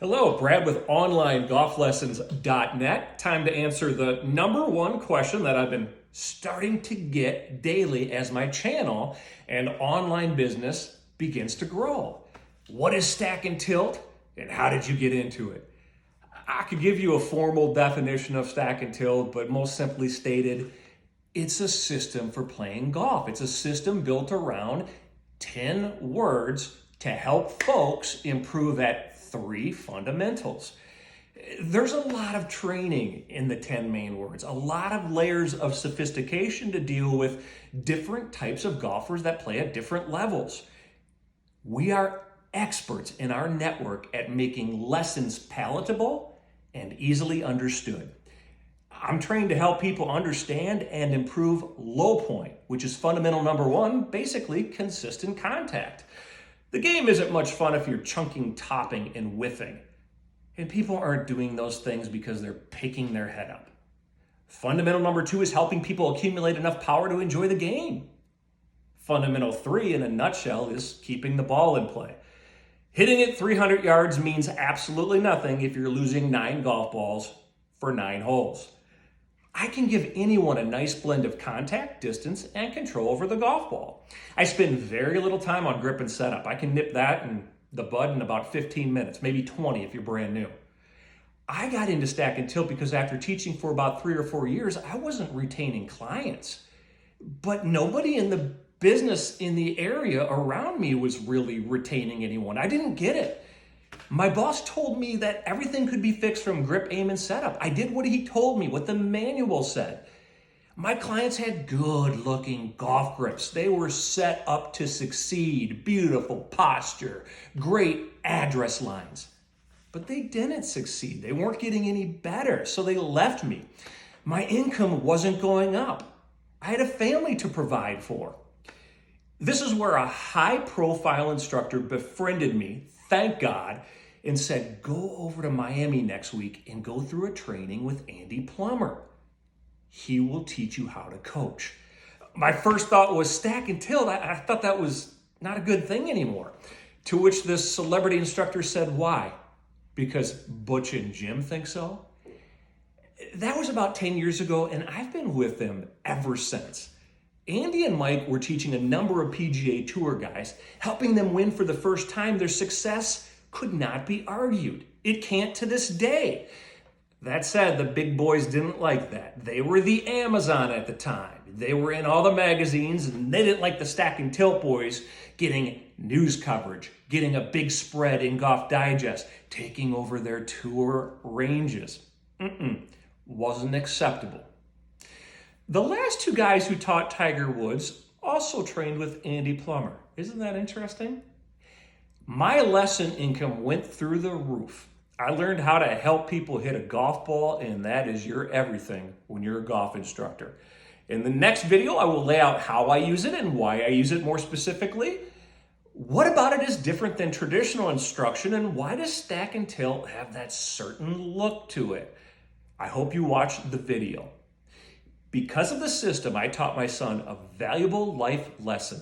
Hello, Brad with OnlineGolfLessons.net. Time to answer the number one question that I've been starting to get daily as my channel and online business begins to grow. What is stack and tilt, and how did you get into it? I could give you a formal definition of stack and tilt, but most simply stated, it's a system for playing golf. It's a system built around 10 words to help folks improve at 3 fundamentals. There's a lot of training in the 10 main words, a lot of layers of sophistication to deal with different types of golfers that play at different levels. We are experts in our network at making lessons palatable and easily understood. I'm trained to help people understand and improve low point, which is fundamental number 1, basically consistent contact. The game isn't much fun if you're chunking, topping, and whiffing. And people aren't doing those things because they're picking their head up. Fundamental number 2 is helping people accumulate enough power to enjoy the game. Fundamental 3, in a nutshell, is keeping the ball in play. Hitting it 300 yards means absolutely nothing if you're losing 9 golf balls for 9 holes. I can give anyone a nice blend of contact, distance, and control over the golf ball. I spend very little time on grip and setup. I can nip that in the bud in about 15 minutes, maybe 20 if you're brand new. I got into stack and tilt because after teaching for about 3 or 4 years, I wasn't retaining clients. But nobody in the business in the area around me was really retaining anyone. I didn't get it. My boss told me that everything could be fixed from grip, aim, and setup. I did what he told me, what the manual said. My clients had good-looking golf grips. They were set up to succeed, beautiful posture, great address lines. But they didn't succeed. They weren't getting any better, so they left me. My income wasn't going up. I had a family to provide for. This is where a high-profile instructor befriended me, thank God, and said, go over to Miami next week and go through a training with Andy Plummer. He will teach you how to coach. My first thought was stack and tilt. I thought that was not a good thing anymore. To which this celebrity instructor said, why? Because Butch and Jim think so? That was about 10 years ago, and I've been with them ever since. Andy and Mike were teaching a number of PGA Tour guys, helping them win for the first time. Their success could not be argued. It can't to this day. That said, the big boys didn't like that. They were the Amazon at the time. They were in all the magazines, and they didn't like the stack and tilt boys getting news coverage, getting a big spread in Golf Digest, taking over their tour ranges. Wasn't acceptable. The last 2 guys who taught Tiger Woods also trained with Andy Plummer. Isn't that interesting? My lesson income went through the roof. I learned how to help people hit a golf ball, and that is your everything when you're a golf instructor. In the next video, I will lay out how I use it and why I use it more specifically. What about it is different than traditional instruction, and why does stack and tilt have that certain look to it? I hope you watch the video. Because of the system, I taught my son a valuable life lesson.